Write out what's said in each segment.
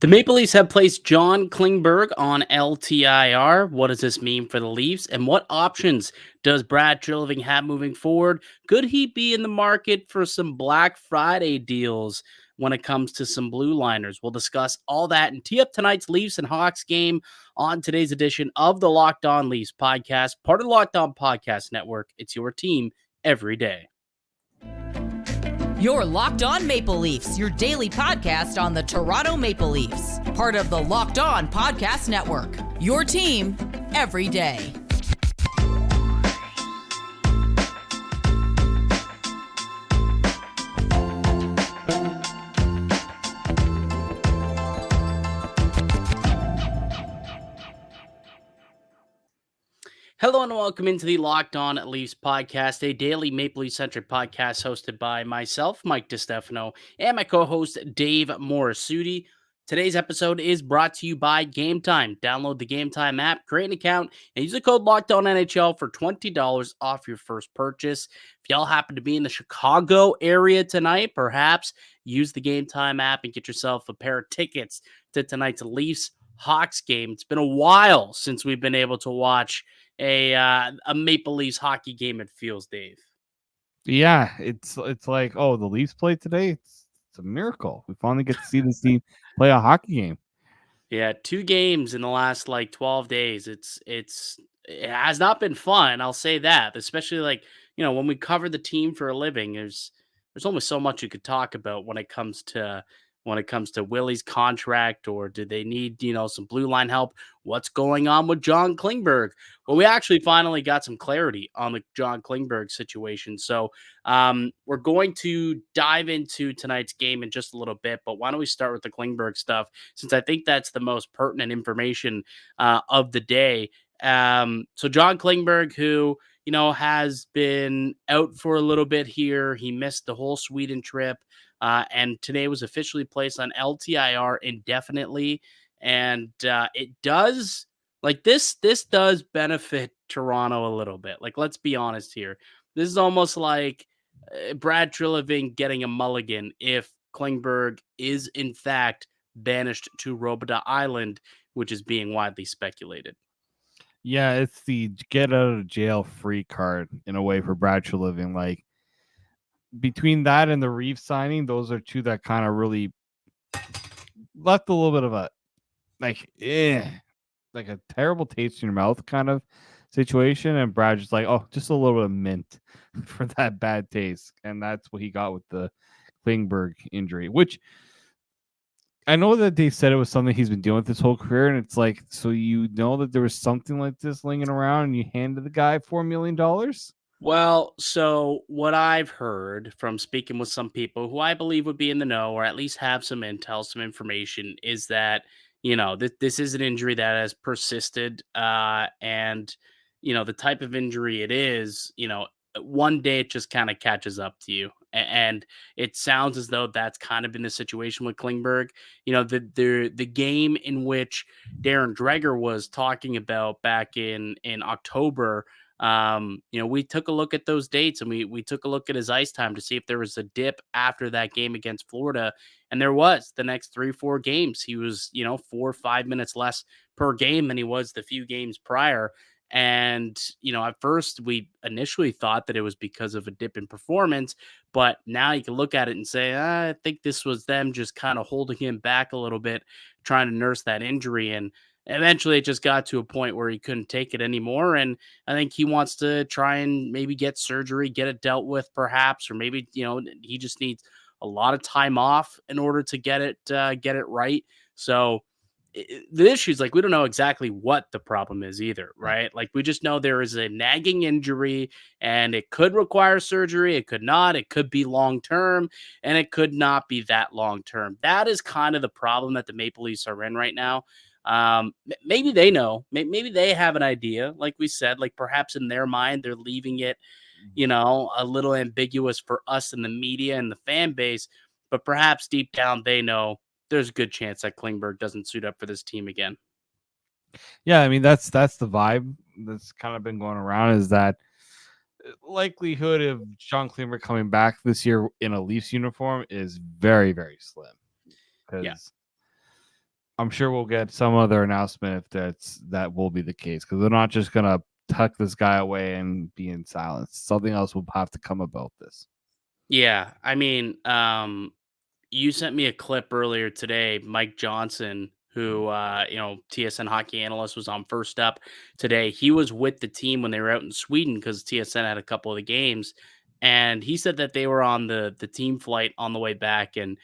The Maple Leafs have placed John Klingberg on LTIR. What does this mean for the Leafs? And what options does Brad Treliving have moving forward? Could he be in the market for some Black Friday deals when it comes to some blue liners? We'll discuss all that and tee up tonight's Leafs and Hawks game on today's edition of the Locked On Leafs podcast, part of the Locked On Podcast Network. It's your team every day. You're Locked On Maple Leafs, your daily podcast on the Toronto Maple Leafs. Part of the Locked On Podcast Network. Your team every day. Hello and welcome into the Locked On Leafs podcast, a daily Maple Leaf-centric podcast hosted by myself, Mike DiStefano, and my co-host, Dave Morassutti. Today's episode is brought to you by Game Time. Download the Game Time app, create an account, and use the code LOCKEDONNHL for $20 off your first purchase. If y'all happen to be in the Chicago area tonight, perhaps use the Game Time app and get yourself a pair of tickets to tonight's Leafs-Hawks game. It's been a while since we've been able to watch a Maple Leafs hockey game, it feels, Dave. Yeah, it's like, oh, the Leafs played today. It's a miracle. We finally get to see this team play a hockey game. Yeah, 2 games in the last 12 days. It has not been fun, I'll say that. Especially when we cover the team for a living, there's only so much you could talk about when it comes to Willie's contract, or do they need, some blue line help? What's going on with John Klingberg? Well, we actually finally got some clarity on the John Klingberg situation. So we're going to dive into tonight's game in just a little bit, but why don't we start with the Klingberg stuff, since I think that's the most pertinent information of the day. So John Klingberg, who, has been out for a little bit here. He missed the whole Sweden trip. And today was officially placed on LTIR indefinitely. And it does, this does benefit Toronto a little bit. Let's be honest here. This is almost like Brad Treliving getting a mulligan if Klingberg is in fact banished to Robidas Island, which is being widely speculated. Yeah, it's the get out of jail free card in a way for Brad Treliving. Between that and the Reeves signing, those are two that kind of really left a little bit of a a terrible taste in your mouth kind of situation. And Brad just just a little bit of mint for that bad taste. And that's what he got with the Klingberg injury, which I know that they said it was something he's been dealing with his whole career. And it's so that there was something like this lingering around and you handed the guy $4 million? Well, so what I've heard from speaking with some people who I believe would be in the know, or at least have some intel, some information, is that, this is an injury that has persisted. And, the type of injury it is, one day it just kind of catches up to you. And it sounds as though that's kind of been the situation with Klingberg. The game in which Darren Dreger was talking about back in October, we took a look at those dates, and we took a look at his ice time to see if there was a dip after that game against Florida. And there was. The next 3-4 games, he was, 4 or 5 minutes less per game than he was the few games prior. And, at first we initially thought that it was because of a dip in performance, but now you can look at it and say, I think this was them just kind of holding him back a little bit, trying to nurse that injury. And eventually it just got to a point where he couldn't take it anymore. And I think he wants to try and maybe get surgery, get it dealt with perhaps, or maybe, he just needs a lot of time off in order to get it right. So the issue is we don't know exactly what the problem is either, right? We just know there is a nagging injury, and it could require surgery. It could not. It could be long-term, and it could not be that long-term. That is kind of the problem that the Maple Leafs are in right now. Maybe they know, maybe they have an idea. Like we said, perhaps in their mind, they're leaving it, a little ambiguous for us in the media and the fan base, but perhaps deep down, they know there's a good chance that Klingberg doesn't suit up for this team again. Yeah, I mean, that's the vibe that's kind of been going around, is that likelihood of John Klingberg coming back this year in a Leafs uniform is very, very slim. Because I'm sure we'll get some other announcement if that will be the case, because they're not just gonna tuck this guy away and be in silence. Something else will have to come about this. Yeah, I mean, you sent me a clip earlier today. Mike Johnson, who TSN hockey analyst, was on First Up today. He was with the team when they were out in Sweden because TSN had a couple of the games, and he said that they were on the team flight on the way back, and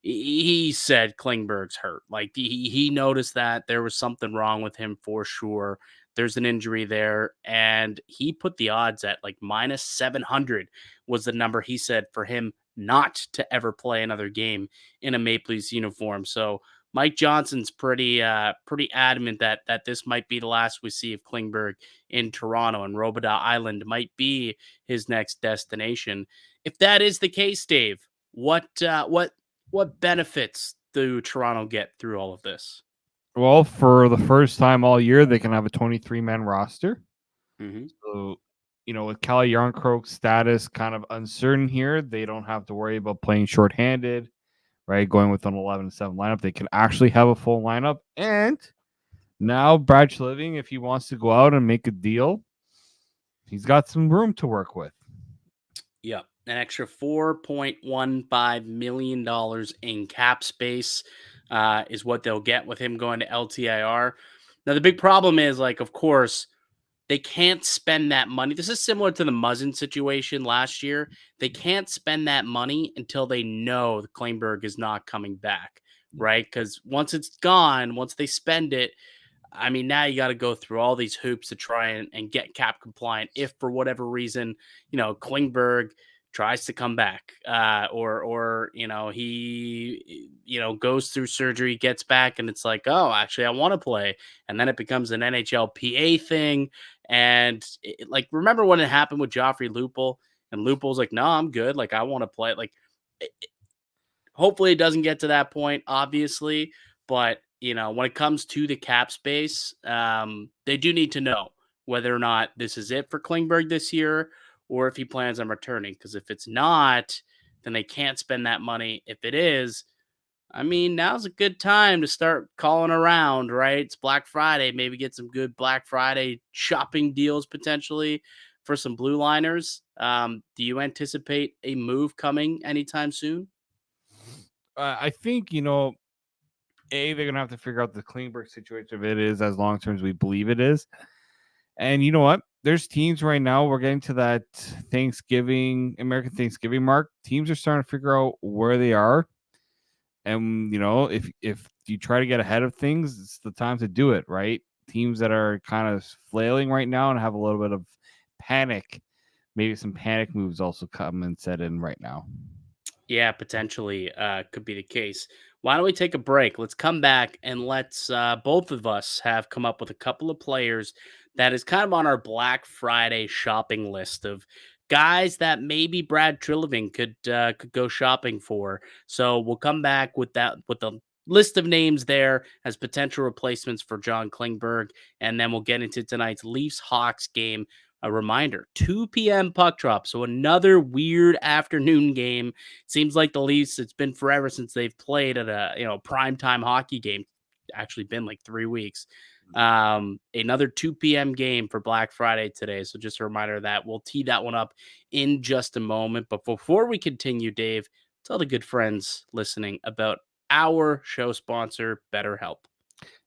he said Klingberg's hurt. Like he noticed that there was something wrong with him for sure. There's an injury there, and he put the odds at like minus 700 was the number he said for him not to ever play another game in a Maple Leafs uniform. So Mike Johnson's pretty adamant that this might be the last we see of Klingberg in Toronto, and Robidas Island might be his next destination. If that is the case, Dave, what benefits do Toronto get through all of this? Well, for the first time all year, they can have a 23-man roster. Mm-hmm. So, with Calle Yarncroke's status kind of uncertain here, they don't have to worry about playing shorthanded, right? Going with an 11-7 lineup. They can actually have a full lineup. And now Brad Living, if he wants to go out and make a deal, he's got some room to work with. Yeah, an extra $4.15 million in cap space is what they'll get with him going to LTIR. Now, the big problem is, of course, they can't spend that money. This is similar to the Muzzin situation last year. They can't spend that money until they know Klingberg is not coming back, right? Because once it's gone, once they spend it, I mean, now you got to go through all these hoops to try and get cap compliant. If for whatever reason, Klingberg tries to come back, or he goes through surgery, gets back, and it's like, oh, actually, I want to play, and then it becomes an NHLPA thing. And remember when it happened with Joffrey Lupul, and Lupul's like, no, I'm good. Like, I want to play. Hopefully it doesn't get to that point, obviously, but when it comes to the cap space, they do need to know whether or not this is it for Klingberg this year, or if he plans on returning. Because if it's not, then they can't spend that money. If it is, I mean, now's a good time to start calling around, right? It's Black Friday. Maybe get some good Black Friday shopping deals potentially for some blue liners. Do you anticipate a move coming anytime soon? I think, they're going to have to figure out the Klingberg situation if it is as long-term as we believe it is. And you know what? There's teams right now, we're getting to that American Thanksgiving mark. Teams are starting to figure out where they are. And, if you try to get ahead of things, it's the time to do it, right? Teams that are kind of flailing right now and have a little bit of panic, maybe some panic moves also come and set in right now. Yeah, potentially could be the case. Why don't we take a break? Let's come back and let's both of us have come up with a couple of players that is kind of on our Black Friday shopping list of guys that maybe Brad Treliving could go shopping for. So we'll come back with the list of names there as potential replacements for John Klingberg, and then we'll get into tonight's Leafs Hawks game. A reminder, 2 p.m. puck drop. So another weird afternoon game. Seems like the Leafs, it's been forever since they've played at a primetime hockey game. Actually been like 3 weeks. Another 2 p.m. game for Black Friday today. So just a reminder of that. We'll tee that one up in just a moment. But before we continue, Dave, tell the good friends listening about our show sponsor, BetterHelp.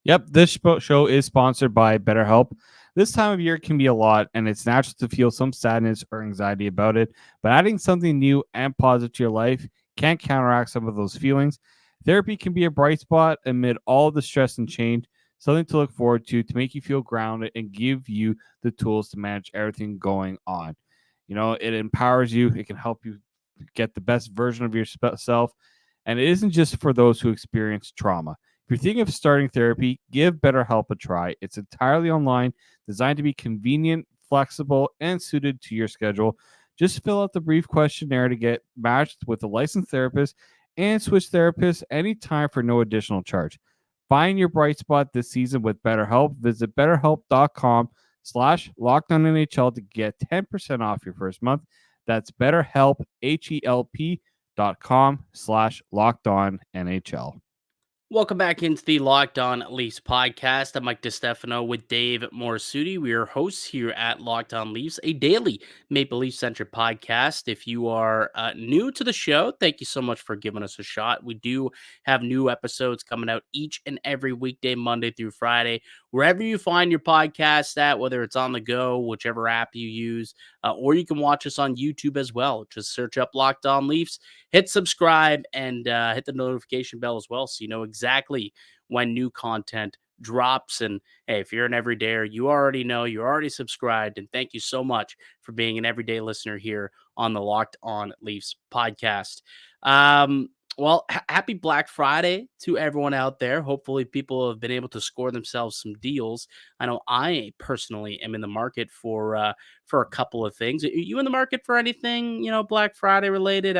Yep, this show is sponsored by BetterHelp. This time of year can be a lot, and it's natural to feel some sadness or anxiety about it, but adding something new and positive to your life can counteract some of those feelings. Therapy can be a bright spot amid all the stress and change, something to look forward to make you feel grounded and give you the tools to manage everything going on. It empowers you. It can help you get the best version of yourself, and it isn't just for those who experience trauma. If you're thinking of starting therapy, give BetterHelp a try. It's entirely online, designed to be convenient, flexible, and suited to your schedule. Just fill out the brief questionnaire to get matched with a licensed therapist and switch therapists anytime for no additional charge. Find your bright spot this season with BetterHelp. Visit BetterHelp.com/LockedOnNHL to get 10% off your first month. That's BetterHelp, HELP.com/LockedOnNHL. Welcome back into the Locked On Leafs podcast. I'm Mike DiStefano with Dave Morassutti. We are hosts here at Locked On Leafs, a daily Maple Leaf centric podcast. If you are new to the show, thank you so much for giving us a shot. We do have new episodes coming out each and every weekday, Monday through Friday, wherever you find your podcast at, whether it's on the go, whichever app you use, or you can watch us on YouTube as well. Just search up Locked On Leafs, hit subscribe, and hit the notification bell as well, so you know exactly when new content drops. And hey, if you're an everydayer, you already know, you're already subscribed. And thank you so much for being an everyday listener here on the Locked On Leafs podcast. Well, happy Black Friday to everyone out there. Hopefully, people have been able to score themselves some deals. I know I personally am in the market for a couple of things. Are you in the market for anything, Black Friday related?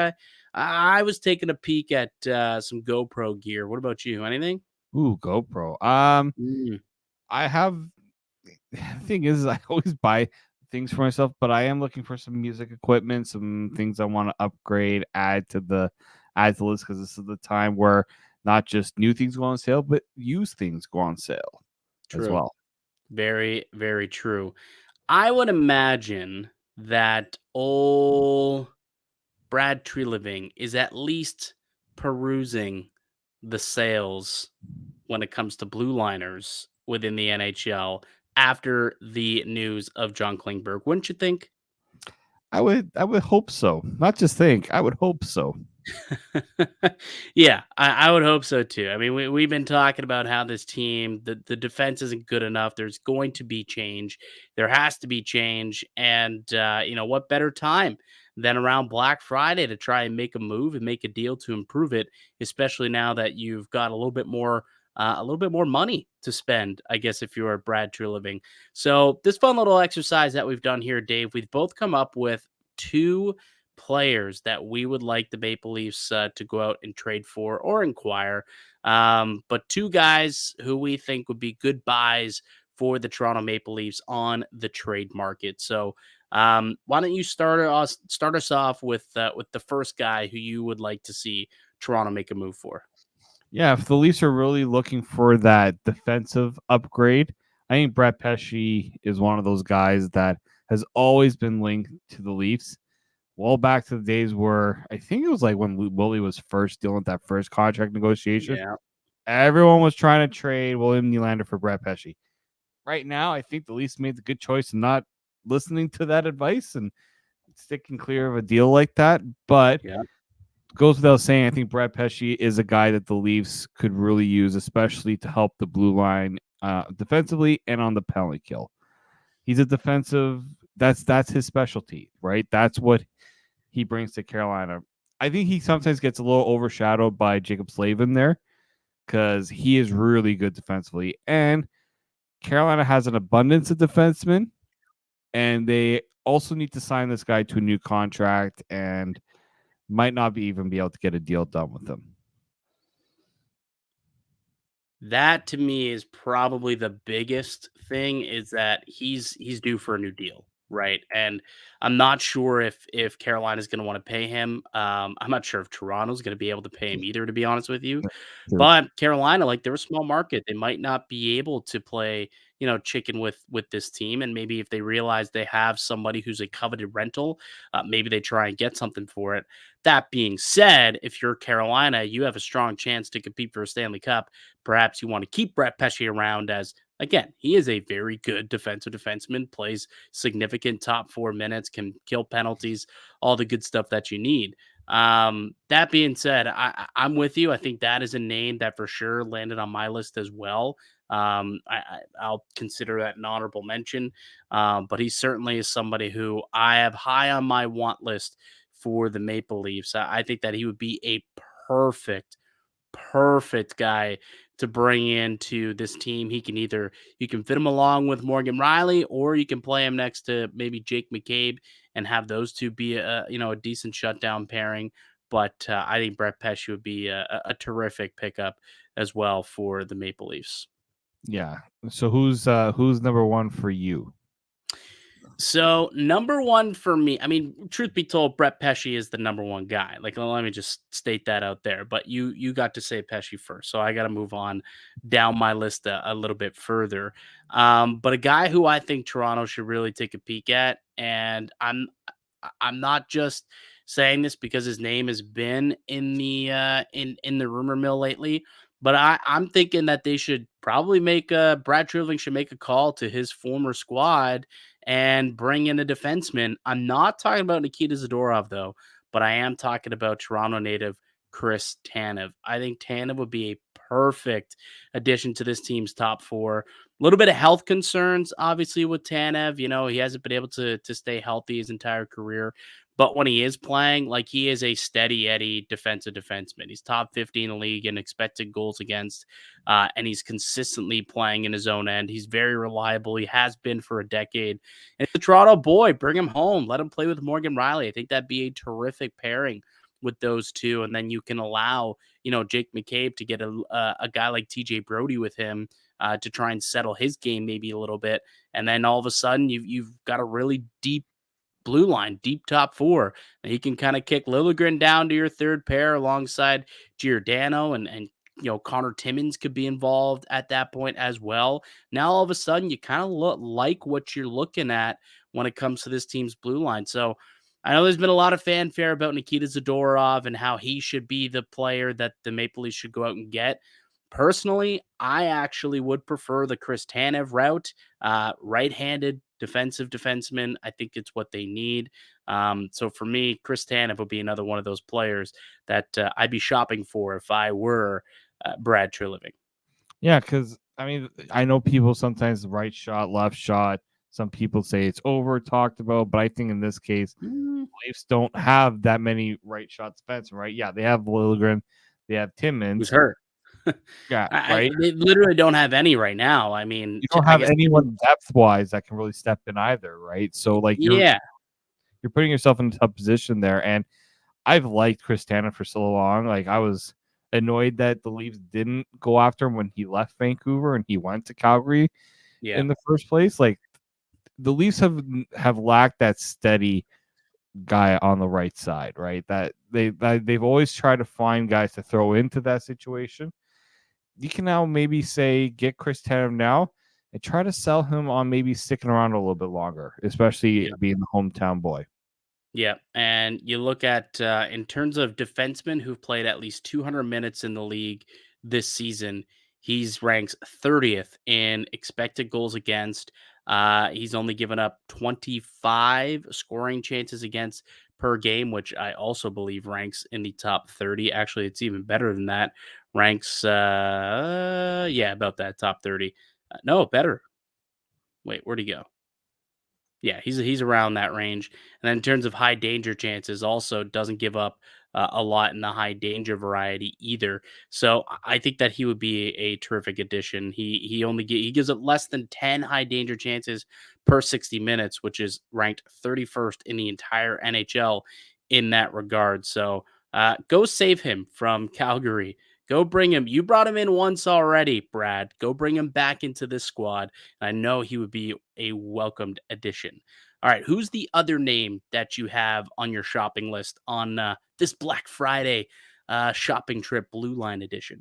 I was taking a peek at some GoPro gear. What about you? Anything? Ooh, GoPro. Mm, I have. The thing is, I always buy things for myself, but I am looking for some music equipment, some things I want to upgrade, add to the list, because this is the time where not just new things go on sale, but used things go on sale as true. well. Very, very true. I would imagine that old Brad Treliving is at least perusing the sales when it comes to blue liners within the NHL after the news of John Klingberg. Wouldn't you think? I would hope so. Not just think, I would hope so. Yeah, I would hope so too. I mean, we've been talking about how this team, the defense isn't good enough. There's going to be change. There has to be change. And, what better time than around Black Friday to try and make a move and make a deal to improve it, especially now that you've got a little bit more money to spend, I guess, if you're Brad Treliving. So this fun little exercise that we've done here, Dave, we've both come up with two players that we would like the Maple Leafs to go out and trade for or inquire. But two guys who we think would be good buys for the Toronto Maple Leafs on the trade market. So why don't you start us off with the first guy who you would like to see Toronto make a move for? Yeah, if the Leafs are really looking for that defensive upgrade, I think Brett Pesce is one of those guys that has always been linked to the Leafs. Well, back to the days where I think it was like when Willie was first dealing with that first contract negotiation. Yeah. Everyone was trying to trade William Nylander for Brett Pesce. Right now, I think the Leafs made the good choice in not listening to that advice and sticking clear of a deal like that. But Yeah. goes without saying, I think Brett Pesce is a guy that the Leafs could really use, especially to help the blue line defensively and on the penalty kill. He's a defensive. That's his specialty, right? That's what he brings to Carolina. I think he sometimes gets a little overshadowed by Jacob Slavin there because he is really good defensively. And Carolina has an abundance of defensemen, and they also need to sign this guy to a new contract and might not even be able to get a deal done with him. That to me is probably the biggest thing, is that he's due for a new deal, right? And I'm not sure if Carolina's going to want to pay him. I'm not sure if Toronto's going to be able to pay him either, to be honest with you. True. But Carolina, like, they're a small market. They might not be able to play, chicken with this team. And maybe if they realize they have somebody who's a coveted rental, maybe they try and get something for it. That being said, if you're Carolina, you have a strong chance to compete for a Stanley Cup. Perhaps you want to keep Brett Pesce around, as, again, he is a very good defensive defenseman, plays significant top 4 minutes, can kill penalties, all the good stuff that you need. That being said, I'm with you. I think that is a name that for sure landed on my list as well. I'll consider that an honorable mention. But he certainly is somebody who I have high on my want list for the Maple Leafs. I think that he would be a perfect guy to bring into this team. You can fit him along with Morgan Riley, or you can play him next to maybe Jake McCabe and have those two be a decent shutdown pairing. But I think Brett Pesce would be a terrific pickup as well for the Maple Leafs. Yeah. So who's number one for you? So number one for me, I mean, truth be told, Brett Pesce is the number one guy. Like, let me just state that out there. But you got to say Pesce first, so I got to move on down my list a little bit further. But a guy who I think Toronto should really take a peek at, and I'm not just saying this because his name has been in the in the rumor mill lately, but I'm thinking that they should probably make Brad Treliving should make a call to his former squad and bring in a defenseman. I'm not talking about Nikita Zadorov though, but I am talking about Toronto native Chris Tanev. I think Tanev would be a perfect addition to this team's top four. A little bit of health concerns, obviously, with Tanev. You know, he hasn't been able to stay healthy his entire career. But when he is playing, like he is a steady Eddie defensive defenseman. He's top 50 in the league in expected goals against, and he's consistently playing in his own end. He's very reliable. He has been for a decade. And the Toronto boy, bring him home. Let him play with Morgan Riley. I think that'd be a terrific pairing with those two. And then you can allow, Jake McCabe to get a guy like TJ Brody with him to try and settle his game maybe a little bit. And then all of a sudden you've got a really deep blue line, deep top four. And he can kind of kick Liljegren down to your third pair alongside Giordano and Connor Timmins could be involved at that point as well. Now all of a sudden you kind of look like what you're looking at when it comes to this team's blue line. So I know there's been a lot of fanfare about Nikita Zadorov and how he should be the player that the Maple Leafs should go out and get. Personally, I actually would prefer the Chris Tanev route, right-handed defensive defenseman. I think it's what they need. So for me, Chris Tanev would be another one of those players that I'd be shopping for if I were Brad Treliving. Yeah, because I mean, I know people sometimes right shot, left shot. Some people say it's over talked about, but I think in this case, Leafs don't have that many right shot defensemen, right? Yeah, they have Liljegren, they have Timmins. Who's hurt? Yeah, right. They literally don't have any right now. I mean, You don't have anyone depth wise that can really step in either, right? So like, you're putting yourself in a tough position there. And I've liked Chris Tanev for so long. Like, I was annoyed that the Leafs didn't go after him when he left Vancouver and he went to Calgary in the first place. Like, the Leafs have lacked that steady guy on the right side, right? That they've always tried to find guys to throw into that situation. You can now maybe say get Chris Tanev now and try to sell him on maybe sticking around a little bit longer, especially being the hometown boy. Yeah, and you look at in terms of defensemen who've played at least 200 minutes in the league this season, he's ranks 30th in expected goals against. He's only given up 25 scoring chances against per game, which I also believe ranks in the top 30. Actually, it's even better than that. Ranks, about that top 30. No, better. Wait, where'd he go? Yeah, he's around that range. And then in terms of high danger chances, also doesn't give up a lot in the high danger variety either. So I think that he would be a terrific addition. He gives up less than 10 high danger chances per 60 minutes, which is ranked 31st in the entire NHL in that regard. So go save him from Calgary. Go bring him. You brought him in once already, Brad. Go bring him back into this squad. I know he would be a welcomed addition. All right, who's the other name that you have on your shopping list on this Black Friday shopping trip Blue Line edition?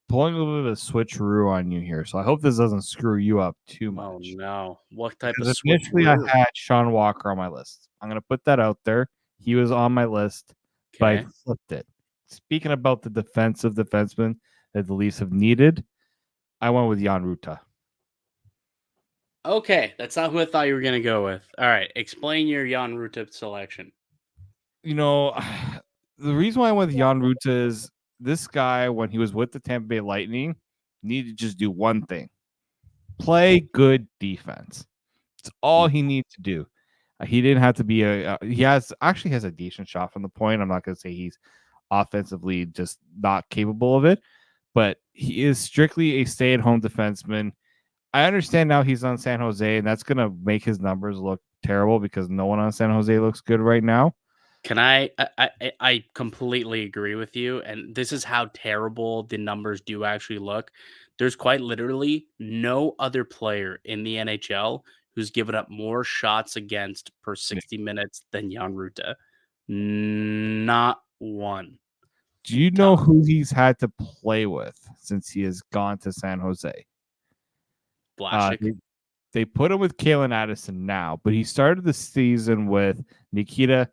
Pulling a little bit of a switcheroo on you here, so I hope this doesn't screw you up too much. Oh no, what type of switcheroo? Initially, I had Sean Walker on my list. I'm gonna put that out there. He was on my list, but I flipped it. Speaking about the defensive defenseman that the Leafs have needed, I went with Jan Rutta. Okay, that's not who I thought you were going to go with. All right, explain your Jan Rutta selection. The reason why I went with Jan Rutta is this guy, when he was with the Tampa Bay Lightning, needed to just do one thing. Play good defense. It's all he needs to do. He didn't have to be he has a decent shot from the point. I'm not going to say he's offensively just not capable of it, but he is strictly a stay-at-home defenseman. I understand now he's on San Jose, and that's going to make his numbers look terrible because no one on San Jose looks good right now. Can I completely agree with you, and this is how terrible the numbers do actually look. There's quite literally no other player in the NHL who's given up more shots against per 60 minutes than Jan Rutta. Not one. Do you know who he's had to play with since he has gone to San Jose? Blasik. They put him with Kalen Addison now, but he started the season with Nikita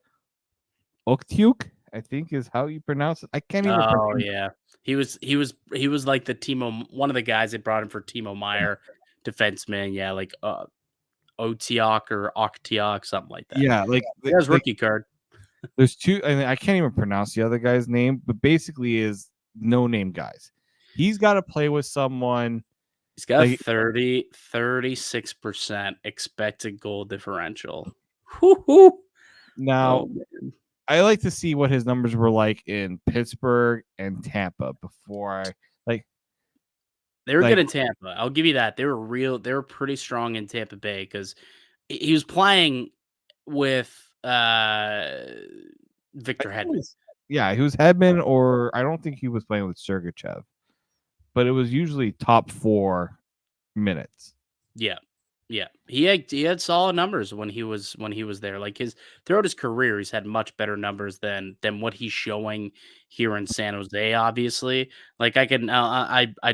Oktiuk, I think is how you pronounce it. I can't even Oh pronounce yeah, he was like the one of the guys that brought him for Timo Meyer, defenseman. Yeah, like Otiok or Oktiok, something like that. Yeah, like He has rookie card. there's two. I mean, I can't even pronounce the other guy's name, but basically is no name guys. He's got to play with someone. He's got 36% expected goal differential. Woo-hoo. Now, Oh, I like to see what his numbers were like in Pittsburgh and Tampa before they were good in Tampa. I'll give you that. They were pretty strong in Tampa Bay because he was playing with Victor Hedman. Yeah, he was Hedman, or I don't think he was playing with Sergachev, but it was usually top 4 minutes. Yeah. Yeah. He had solid numbers when he was there. Like throughout his career, he's had much better numbers than what he's showing here in San Jose, obviously. Like I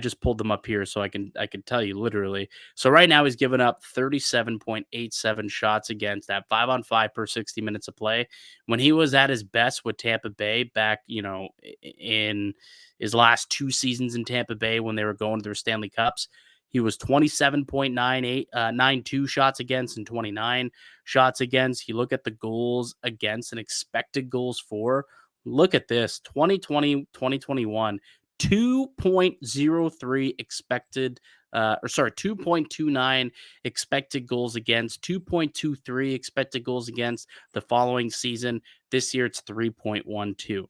just pulled them up here so I can tell you literally. So right now he's given up 37.87 shots against that 5-on-5 per 60 minutes of play. When he was at his best with Tampa Bay back, in his last 2 seasons in Tampa Bay when they were going to their Stanley Cups, he was 92 shots against and 29 shots against. You look at the goals against and expected goals for. Look at this 2020, 2021, 2.03 expected, 2.29 expected goals against, 2.23 expected goals against the following season. This year it's 3.12.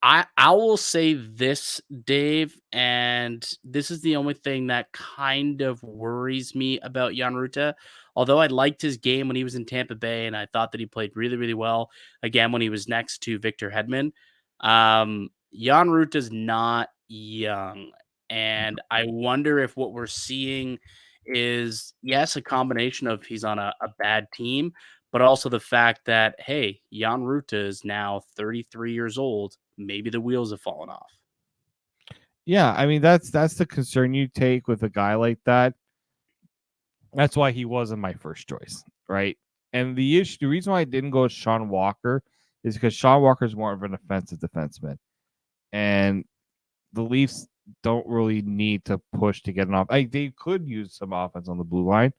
I will say this, Dave, and this is the only thing that kind of worries me about Jan Rutta. Although I liked his game when he was in Tampa Bay, and I thought that he played really, really well again when he was next to Victor Hedman. Jan Rutta's not young, and I wonder if what we're seeing is, yes, a combination of he's on a bad team, but also the fact that, hey, Jan Rutta is now 33 years old. Maybe the wheels have fallen off. Yeah, I mean that's the concern you take with a guy like that. That's why he wasn't my first choice, right? And the reason why I didn't go with Sean Walker is because Sean Walker is more of an offensive defenseman, and the Leafs don't really need to push to get an off. They could use some offense on the blue line,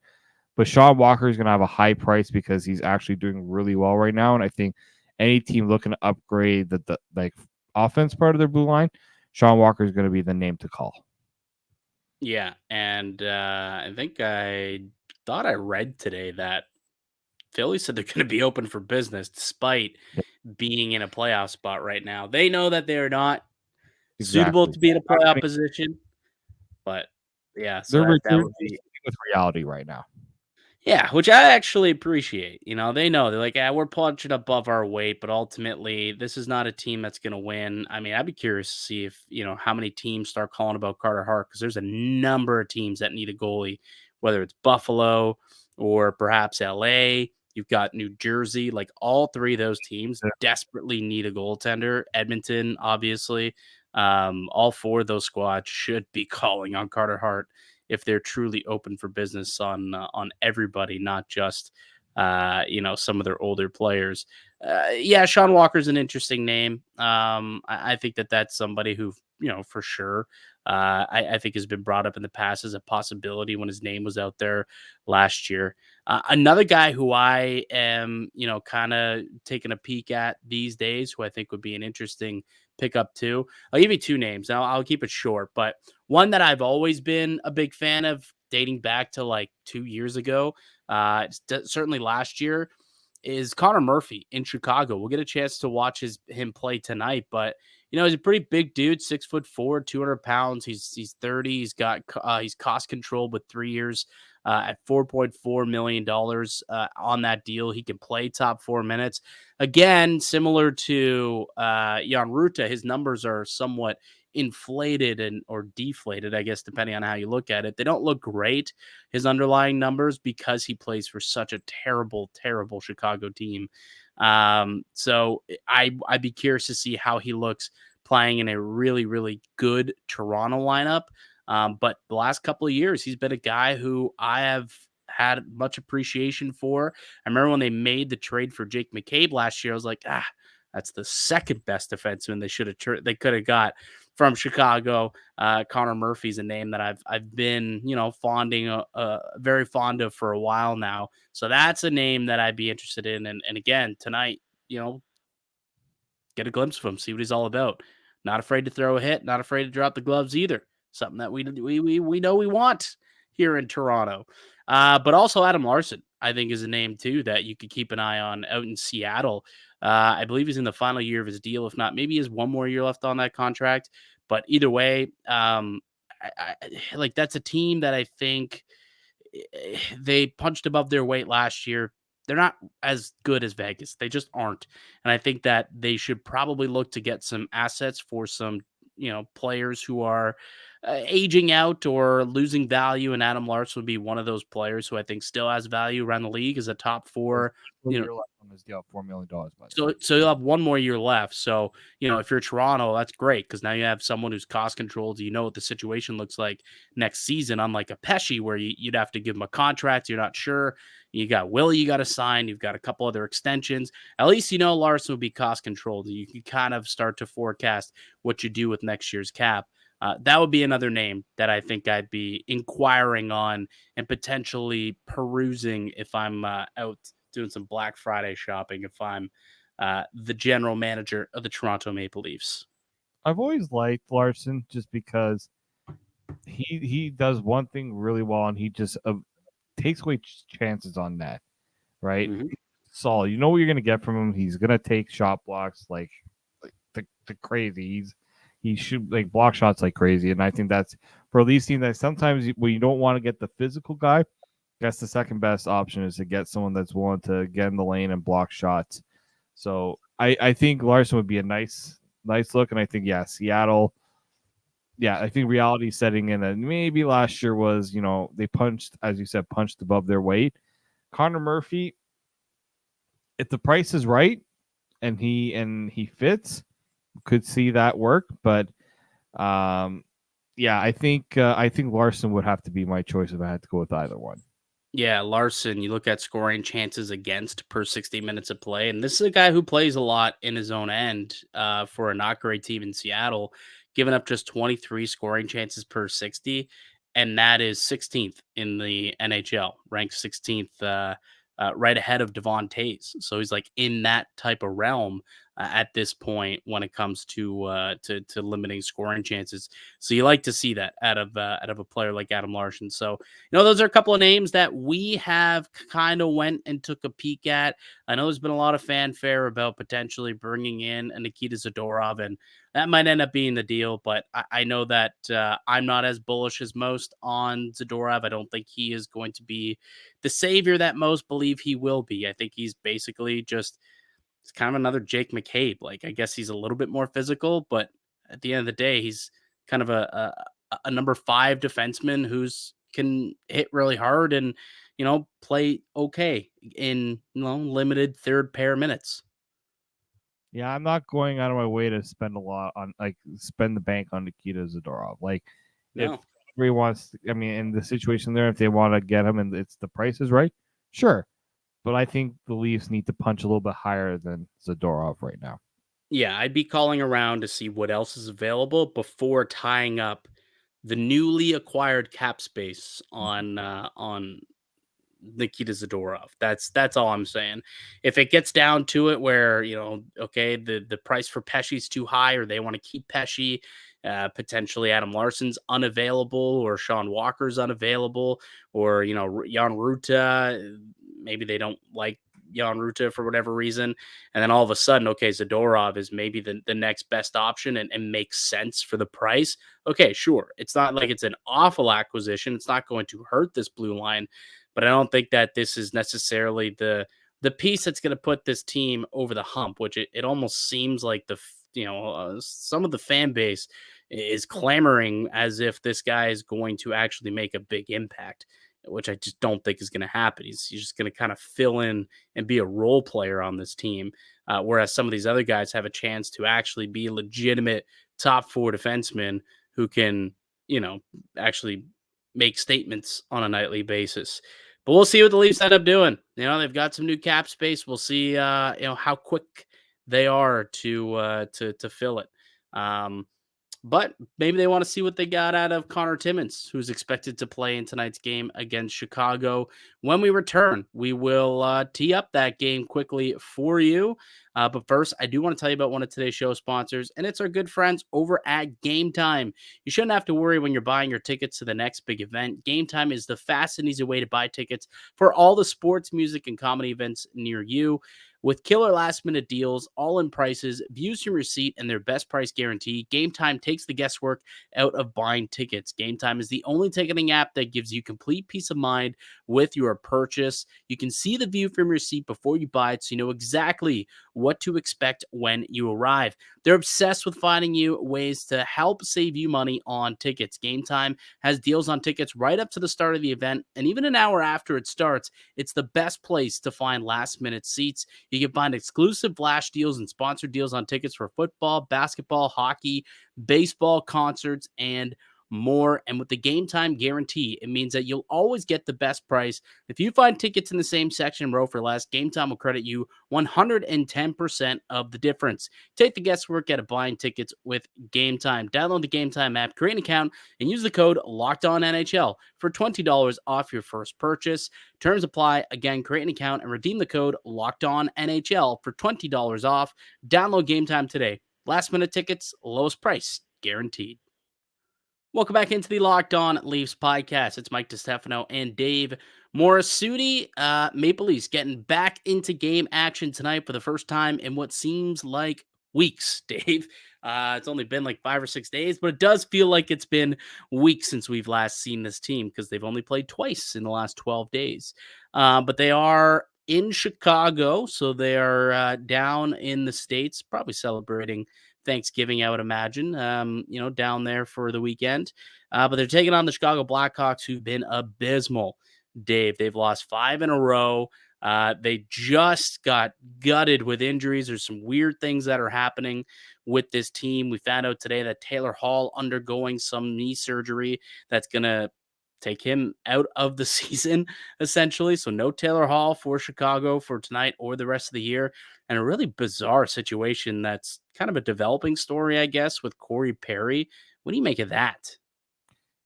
but Sean Walker is going to have a high price because he's actually doing really well right now. And I think any team looking to upgrade the offense part of their blue line, Sean Walker is going to be the name to call. Yeah, and I think I thought I read today that Philly said they're going to be open for business despite being in a playoff spot right now. They know that they're not suitable to be in a playoff position, but yeah, so that would be with reality right now. Yeah, which I actually appreciate. They know they're like, we're punching above our weight, but ultimately, this is not a team that's going to win. I mean, I'd be curious to see if how many teams start calling about Carter Hart because there's a number of teams that need a goalie, whether it's Buffalo or perhaps LA. You've got New Jersey, like all 3 of those teams desperately need a goaltender. Edmonton, obviously, all 4 of those squads should be calling on Carter Hart if they're truly open for business on everybody, not just some of their older players. Yeah, Sean Walker's an interesting name. I think that's somebody who for sure I think has been brought up in the past as a possibility when his name was out there last year. Another guy who I am kind of taking a peek at these days, who I think would be an interesting pickup too. I'll give you 2 names. I'll keep it short, but one that I've always been a big fan of, dating back to like 2 years ago, certainly last year, is Connor Murphy in Chicago. We'll get a chance to watch him play tonight, but he's a pretty big dude, 6'4", 200 pounds. He's 30. He's cost controlled with 3 years at $4.4 million on that deal. He can play top 4 minutes. Again, similar to Jan Rutta, his numbers are somewhat inflated or deflated, I guess, depending on how you look at it. They don't look great, his underlying numbers, because he plays for such a terrible, terrible Chicago team. So I'd be curious to see how he looks playing in a really, really good Toronto lineup. But the last couple of years, he's been a guy who I have had much appreciation for. I remember when they made the trade for Jake McCabe last year, I was like, that's the second best defenseman they could have got from Chicago. Connor Murphy's a name that I've been, fonding very fond of for a while now. So that's a name that I'd be interested in. And again, tonight, get a glimpse of him, see what he's all about. Not afraid to throw a hit, not afraid to drop the gloves either. Something that we know we want here in Toronto. But also Adam Larson, I think, is a name too that you could keep an eye on out in Seattle. I believe he's in the final year of his deal. If not, maybe he has one more year left on that contract. But either way, like that's a team that I think they punched above their weight last year. They're not as good as Vegas. They just aren't. And I think that they should probably look to get some assets for some, players who are aging out or losing value. And Adam Larson would be one of those players who I think still has value around the league as a top four. Year left on this deal, $4 million. So you'll have one more year left. So, if you're Toronto, that's great because now you have someone who's cost controlled. You know what the situation looks like next season, unlike a Pesci where you'd have to give him a contract. You're not sure. You got Willie you got to sign. You've got a couple other extensions. At least Larson will be cost controlled. You can kind of start to forecast what you do with next year's cap. That would be another name that I think I'd be inquiring on and potentially perusing if I'm out doing some Black Friday shopping, if I'm the general manager of the Toronto Maple Leafs. I've always liked Larson just because he does one thing really well, and he just takes away chances on net, right? Mm-hmm. Solid. You know what you're going to get from him. He's going to take shot blocks like the crazy. He should like block shots like crazy, and I think that's for a Leafs team that sometimes when you don't want to get the physical guy, that's the second best option is to get someone that's willing to get in the lane and block shots. So I think Larson would be a nice look, and I think Seattle. Yeah, I think reality setting in, and maybe last year was they punched, as you said, punched above their weight. Connor Murphy, if the price is right and he fits, could see that work, but I think Larson would have to be my choice if I had to go with either one. Yeah, Larson, you look at scoring chances against per 60 minutes of play, and this is a guy who plays a lot in his own end for a not great team in Seattle, giving up just 23 scoring chances per 60, and that is 16th in the NHL, ranked 16th, right ahead of Devon Tays. So he's like in that type of realm at this point when it comes to limiting scoring chances. So you like to see that out of a player like Adam Larson. So those are a couple of names that we have kind of went and took a peek at. I know there's been a lot of fanfare about potentially bringing in a Nikita Zadorov, and that might end up being the deal. But I know that I'm not as bullish as most on Zadorov. I don't think he is going to be the savior that most believe he will be. I think he's basically just it's kind of another Jake McCabe. Like, I guess he's a little bit more physical, but at the end of the day, he's kind of a number 5 defenseman who's can hit really hard and, play okay in, limited third pair minutes. Yeah, I'm not going out of my way to spend spend the bank on Nikita Zadorov. Like, No. If everybody wants, in the situation there, if they want to get him and it's the price is right, sure. But I think the Leafs need to punch a little bit higher than Zadorov right now. Yeah, I'd be calling around to see what else is available before tying up the newly acquired cap space on Nikita Zadorov. That's all I'm saying. If it gets down to it where, okay, the price for Pesci's too high or they want to keep Pesci, potentially Adam Larson's unavailable or Sean Walker's unavailable or, Jan Ruta, maybe they don't like Jan Ruta for whatever reason. And then all of a sudden, okay, Zadorov is maybe the next best option and makes sense for the price. Okay, sure. It's not like it's an awful acquisition. It's not going to hurt this blue line, but I don't think that this is necessarily the piece that's going to put this team over the hump, which it almost seems like some of the fan base is clamoring as if this guy is going to actually make a big impact, which I just don't think is going to happen. He's just going to kind of fill in and be a role player on this team. Whereas some of these other guys have a chance to actually be legitimate top four defensemen who can, actually make statements on a nightly basis. But we'll see what the Leafs end up doing. They've got some new cap space. We'll see, how quick they are to fill it. But maybe they want to see what they got out of Connor Timmins, who's expected to play in tonight's game against Chicago. When we return, we will tee up that game quickly for you. But first, I do want to tell you about one of today's show sponsors, and it's our good friends over at Game Time. You shouldn't have to worry when you're buying your tickets to the next big event. Game Time is the fast and easy way to buy tickets for all the sports, music, and comedy events near you. With killer last-minute deals, all-in prices, views from your seat, and their best price guarantee, Game Time takes the guesswork out of buying tickets. Game Time is the only ticketing app that gives you complete peace of mind with your purchase. You can see the view from your seat before you buy it, so you know exactly what to expect when you arrive. They're obsessed with finding you ways to help save you money on tickets. Game Time has deals on tickets right up to the start of the event, and even an hour after it starts. It's the best place to find last-minute seats. You can find exclusive flash deals and sponsored deals on tickets for football, basketball, hockey, baseball, concerts, and more. And with the Game Time guarantee, it means that you'll always get the best price. If you find tickets in the same section row for less, Game Time will credit you 110% of the difference. Take the guesswork out of buying tickets with Game Time. Download the Game Time app, create an account, and use the code LOCKEDONNHL for $20 off your first purchase. Terms apply. Again, create an account and redeem the code LOCKEDONNHL for $20 off. Download Game Time today. Last minute tickets, lowest price, guaranteed. Welcome back into the Locked On Leafs podcast. It's Mike DiStefano and Dave Morassutti. Maple Leafs getting back into game action tonight for the first time in what seems like weeks, Dave. It's only been like 5 or 6 days, but it does feel like it's been weeks since we've last seen this team because they've only played twice in the last 12 days. But they are in Chicago, so they are down in the States, probably celebrating Thanksgiving, I would imagine, down there for the weekend. But they're taking on the Chicago Blackhawks, who've been abysmal, Dave. They've lost 5 in a row. They just got gutted with injuries. There's some weird things that are happening with this team. We found out today that Taylor Hall undergoing some knee surgery that's going to take him out of the season, essentially. So no Taylor Hall for Chicago for tonight or the rest of the year. And a really bizarre situation that's kind of a developing story, I guess, with Corey Perry. What do you make of that?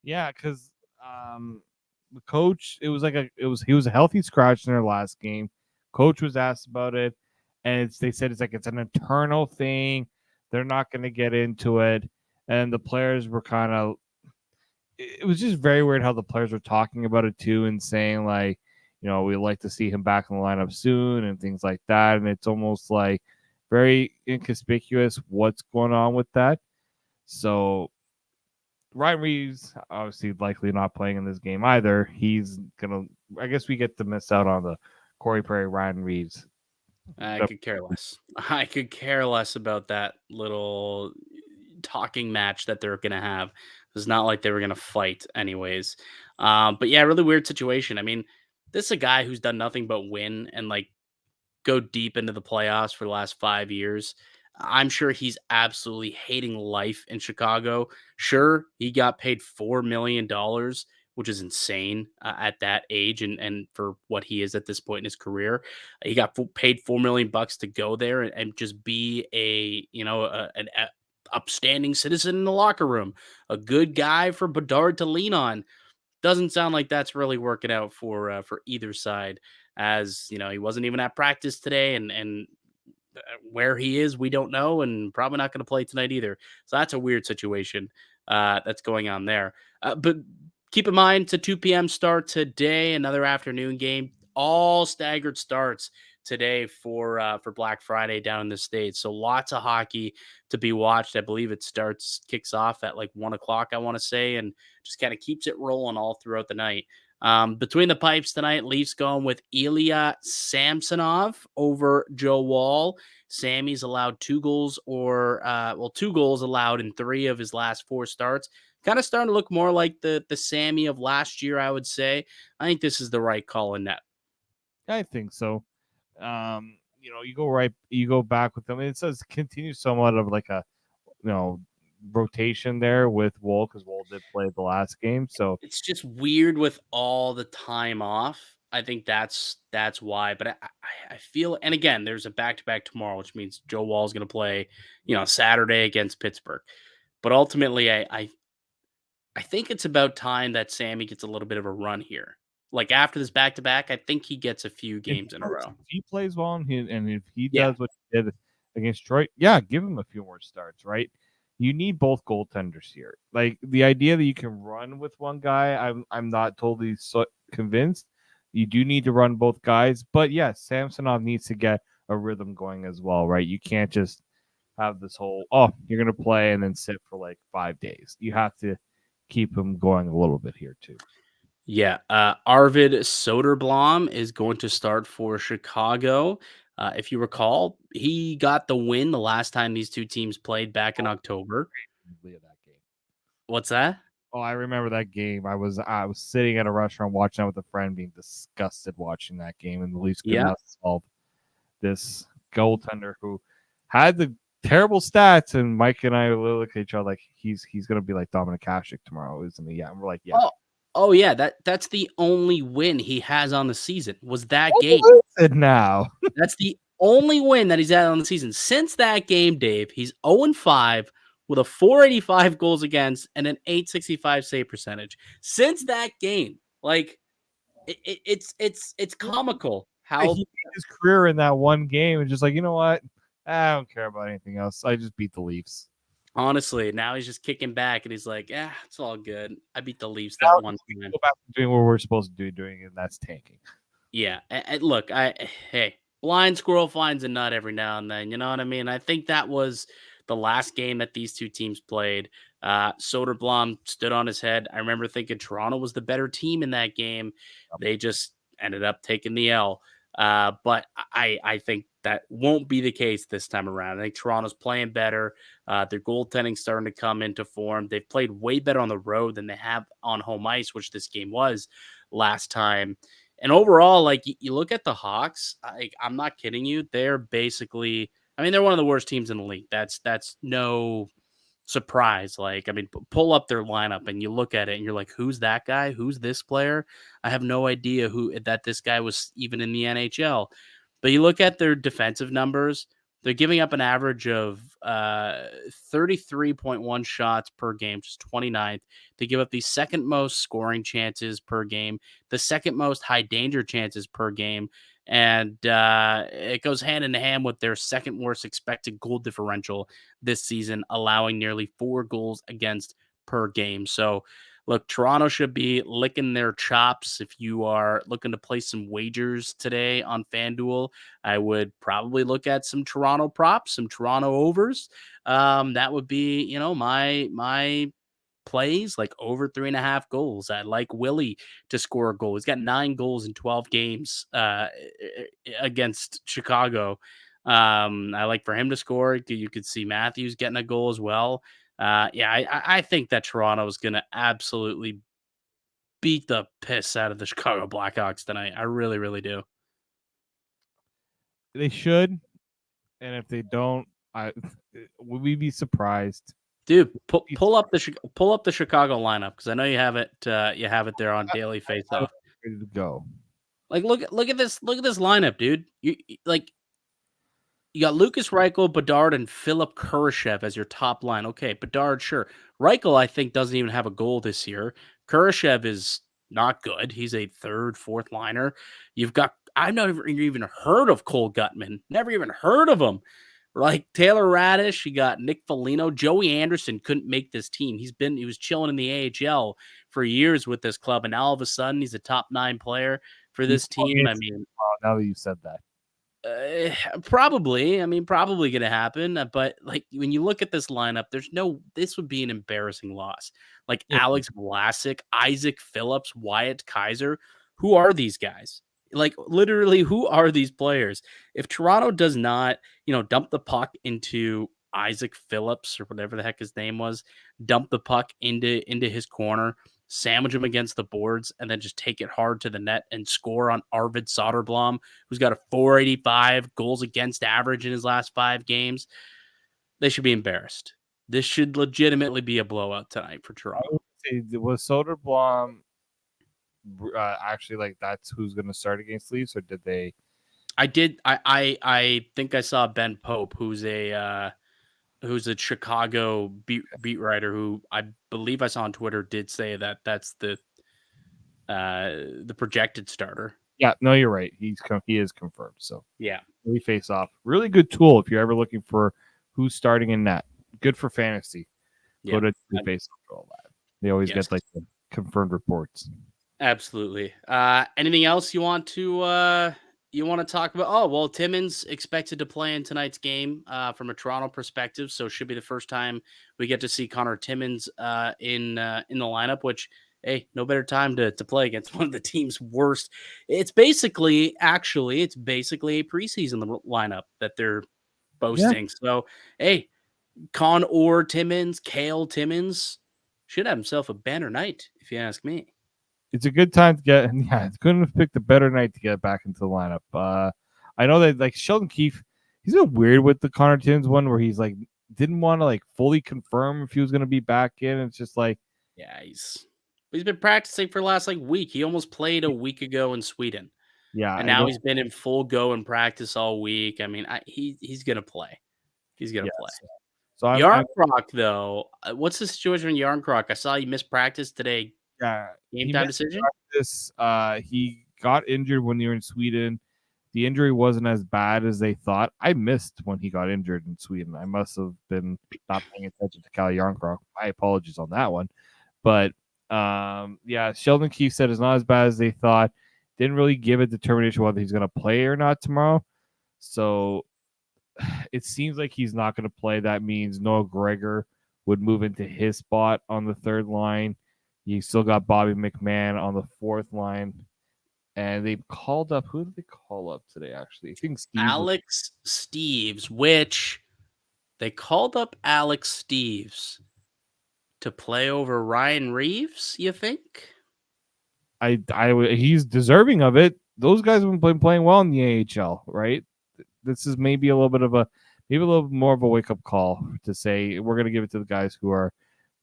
Yeah, because the coach, he was a healthy scratch in their last game. Coach was asked about it, and they said it's an internal thing. They're not going to get into it. And the players were kind of, it was just very weird how the players were talking about it too, and saying like, we'd like to see him back in the lineup soon and things like that. And it's almost like very inconspicuous what's going on with that. So Ryan Reeves, obviously likely not playing in this game either. I guess we get to miss out on the Corey Perry, Ryan Reeves. I could care less. I could care less about that little talking match that they're going to have. It's not like they were going to fight anyways. But yeah, really weird situation. I mean, this is a guy who's done nothing but win and like go deep into the playoffs for the last 5 years. I'm sure he's absolutely hating life in Chicago. Sure, he got paid $4 million, which is insane at that age and for what he is at this point in his career. He got paid $4 million to go there and just be an upstanding citizen in the locker room, a good guy for Bedard to lean on. Doesn't sound like that's really working out for either side. As he wasn't even at practice today, and where he is, we don't know, and probably not going to play tonight either. So that's a weird situation that's going on there. But keep in mind, it's a 2 p.m. start today, another afternoon game, all staggered starts today for Black Friday down in the States. So lots of hockey to be watched. I believe it kicks off at like 1 o'clock, I want to say, and just kind of keeps it rolling all throughout the night. Between the pipes tonight, Leafs going with Ilya Samsonov over Joe Wall. Sammy's allowed 2 goals or 2 goals allowed in 3 of his last 4 starts. Kind of starting to look more like the Sammy of last year, I would say. I think this is the right call in net. I think so. You go back with them. It says continue somewhat of like a rotation there with Wool because Wool did play the last game. So It's just weird with all the time off. I think that's why. But I feel, and again, there's a back to back tomorrow, which means Joe Wall's going to play, Saturday against Pittsburgh. But ultimately, I think it's about time that Sammy gets a little bit of a run here. Like after this back to back, I think he gets a few games in a row. If he plays well and if he Yeah. does what he did against Detroit, yeah, give him a few more starts, right? You need both goaltenders here. Like the idea that you can run with one guy, I'm not totally convinced. You do need to run both guys, but yes, Samsonov needs to get a rhythm going as well, right? You can't just have this whole you're gonna play and then sit for like 5 days. You have to keep him going a little bit here too. Yeah, Arvid Soderblom is going to start for Chicago. If you recall, he got the win the last time these two teams played back in October. That game. What's that? Oh, I remember that game. I was sitting at a restaurant watching that with a friend, being disgusted watching that game, and the Leafs could not solve this goaltender who had the terrible stats. And Mike and I look at each other like he's gonna be like Dominic Hasek tomorrow, isn't he? Yeah, and we're like, yeah. Oh yeah, that's the only win he has on the season was that game. Now that's the only win that he's had on the season. Since that game, Dave, he's 0-5 with a 485 goals against and an 865 save percentage. Since that game, like it's comical how he made his career in that one game and just like, you know what? I don't care about anything else. I just beat the Leafs. Honestly, now he's just kicking back and he's like, "Yeah, it's all good. I beat the Leafs that one time." Go back to doing what we're supposed to be doing, and that's tanking. Yeah, and look, hey, blind squirrel finds a nut every now and then. You know what I mean? I think that was the last game that these two teams played. Soderblom stood on his head. I remember thinking Toronto was the better team in that game. They just ended up taking the L. But I think that won't be the case this time around. I think Toronto's playing better. Their goaltending's starting to come into form. They've played way better on the road than they have on home ice, which this game was last time. And overall, like you look at the Hawks, I'm not kidding you. They're basically, I mean, they're one of the worst teams in the league. That's no surprise. Like, I mean, pull up their lineup and you look at it and you're like, who's that guy? Who's this player? I have no idea that this guy was even in the NHL. But you look at their defensive numbers, they're giving up an average of 33.1 shots per game, just 29th. They give up the second most scoring chances per game, the second most high danger chances per game. And it goes hand in hand with their second worst expected goal differential this season, allowing nearly 4 goals against per game. So, look, Toronto should be licking their chops. If you are looking to place some wagers today on FanDuel, I would probably look at some Toronto props, some Toronto overs. That would be, my plays, like over 3.5 goals. I like Willie to score a goal. He's got 9 goals in 12 games against Chicago. I like for him to score. You could see Matthews getting a goal as well. I think that Toronto is going to absolutely beat the piss out of the Chicago Blackhawks tonight. I really, really do. They should, and if they don't, would we be surprised? Dude, pull up the Chicago lineup because I know you have it. You have it there on Daily Faceoff. Ready to go. Like, look at this lineup, dude. You got Lucas Reichel, Bedard, and Philip Kurashev as your top line. Okay, Bedard, sure. Reichel, I think, doesn't even have a goal this year. Kurashev is not good. He's a third, fourth liner. I've never even heard of Cole Gutman. Never even heard of him. Like Taylor Radish, you got Nick Foligno. Joey Anderson couldn't make this team. He was chilling in the AHL for years with this club, and now all of a sudden he's a top 9 player for this team. I mean, now that you said that. Probably. I mean, probably going to happen. But like when you look at this lineup, this would be an embarrassing loss. Like Yeah. Alex Vlasic, Isaac Phillips, Wyatt Kaiser. Who are these guys? Like literally, who are these players? If Toronto does not, dump the puck into Isaac Phillips or whatever the heck his name was, dump the puck into his corner, sandwich him against the boards, and then just take it hard to the net and score on Arvid Soderblom, who's got a 485 goals against average in his last 5 games, they should be embarrassed. This should legitimately be a blowout tonight for Toronto. Was Soderblom actually like that's who's going to start against Leafs, or did they? I think I saw Ben Pope, who's a Chicago beat writer who I believe I saw on Twitter did say that that's the projected starter. Yeah, no, you're right. He is confirmed. So yeah, we face off. Really good tool if you're ever looking for who's starting in net. Good for fantasy. Go to face off all that. They always get like the confirmed reports. Absolutely. Anything else you want to talk about? Oh, well, Timmins expected to play in tonight's game from a Toronto perspective, so it should be the first time we get to see Connor Timmins in the lineup, which, no better time to play against one of the team's worst. It's basically a preseason lineup that they're boasting. Yeah. So, Con or Timmins, Cale Timmins should have himself a banner night, if you ask me. It's a good time to get. Yeah, couldn't have picked a better night to get back into the lineup. I know that like Sheldon Keefe, he's been weird with the Connor Timmins one where he's like didn't want to like fully confirm if he was going to be back in. It's just like, yeah, he's been practicing for the last week. He almost played a week ago in Sweden. Yeah, and now he's been in full go and practice all week. I mean, he's gonna play. He's gonna play. So Yarncroc, though, what's the situation with Yarncroc? I saw he missed practice today. Yeah, game time decision. He got injured when they were in Sweden. The injury wasn't as bad as they thought. I missed when he got injured in Sweden. I must have been not paying attention to Cal Yarncroc. My apologies on that one. But yeah, Sheldon Keefe said it's not as bad as they thought. Didn't really give a determination whether he's going to play or not tomorrow. So it seems like he's not going to play. That means Noah Gregor would move into his spot on the third line. You still got Bobby McMahon on the fourth line. And they called up, who did they call up today, actually? I think Alex Steeves, which they called up Alex Steeves to play over Ryan Reeves, you think? He's deserving of it. Those guys have been playing well in the AHL, right? This is maybe a little more of a wake-up call to say we're going to give it to the guys who are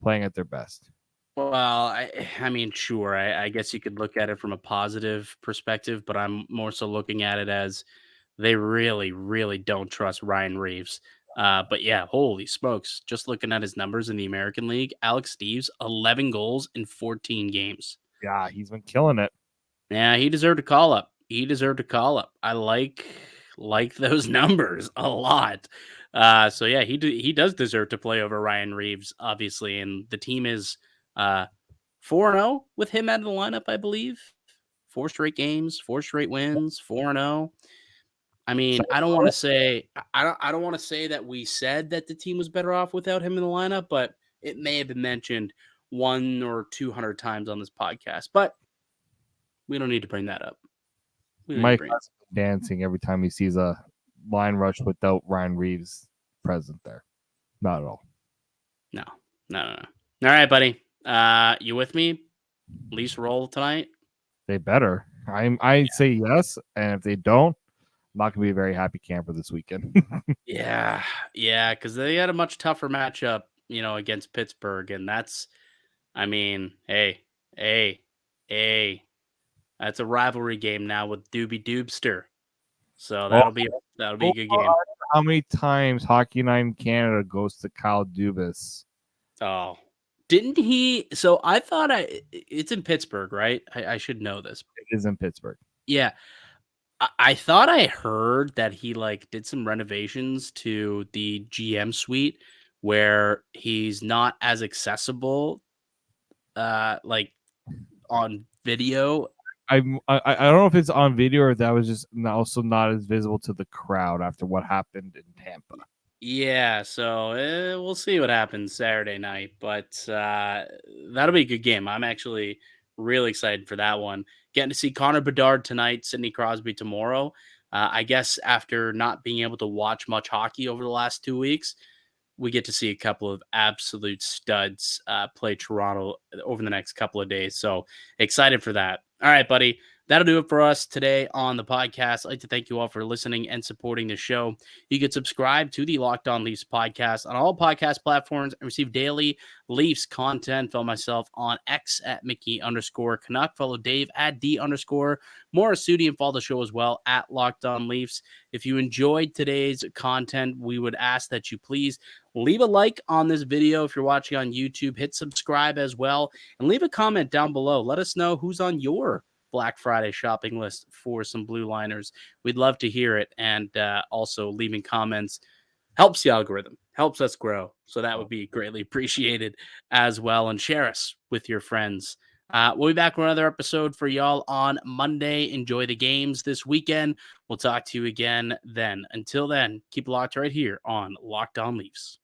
playing at their best. Well, I mean, sure. I guess you could look at it from a positive perspective, but I'm more so looking at it as they really, really don't trust Ryan Reeves. But yeah, holy smokes. Just looking at his numbers in the American League, Alex Steeves, 11 goals in 14 games. Yeah, he's been killing it. Yeah, he deserved a call up. I like those numbers a lot. So yeah, he does deserve to play over Ryan Reeves, obviously. And the team is 4-0 with him out of the lineup, I believe. 4 straight games, 4 straight wins, 4-0. I mean, I don't want to say that we said that the team was better off without him in the lineup, but it may have been mentioned 100 or 200 times on this podcast. But we don't need to bring that up. Mike is dancing every time he sees a line rush without Ryan Reeves present there. Not at all. No. All right, buddy. You with me? Leafs roll tonight? They better. I say yes, and if they don't, I'm not gonna be a very happy camper this weekend. Yeah, because they had a much tougher matchup, against Pittsburgh, and that's, I mean, hey, that's a rivalry game now with Doobie Doobster. So that'll be a good game. How many times Hockey Night in Canada goes to Kyle Dubas? Oh, didn't he? So I thought it's in Pittsburgh, right? I should know this. It is in Pittsburgh. Yeah. I thought I heard that he did some renovations to the GM suite where he's not as accessible on video I don't know if it's on video or if that was just also not as visible to the crowd after what happened in Tampa. Yeah, so we'll see what happens Saturday night, but that'll be a good game. I'm actually really excited for that one. Getting to see Connor Bedard tonight, Sidney Crosby tomorrow. I guess after not being able to watch much hockey over the last 2 weeks, we get to see a couple of absolute studs play Toronto over the next couple of days. So excited for that. All right, buddy. That'll do it for us today on the podcast. I'd like to thank you all for listening and supporting the show. You can subscribe to the Locked On Leafs podcast on all podcast platforms and receive daily Leafs content. Follow myself on X at Mickey_Canuck. Follow Dave at D_Morassutti and follow the show as well at Locked On Leafs. If you enjoyed today's content, we would ask that you please leave a like on this video. If you're watching on YouTube, hit subscribe as well and leave a comment down below. Let us know who's on your Black Friday shopping list for some blue liners. We'd love to hear it. And also leaving comments helps the algorithm, helps us grow. So that would be greatly appreciated as well. And share us with your friends. We'll be back with another episode for y'all on Monday. Enjoy the games this weekend. We'll talk to you again then. Until then, keep it locked right here on Locked On Leafs.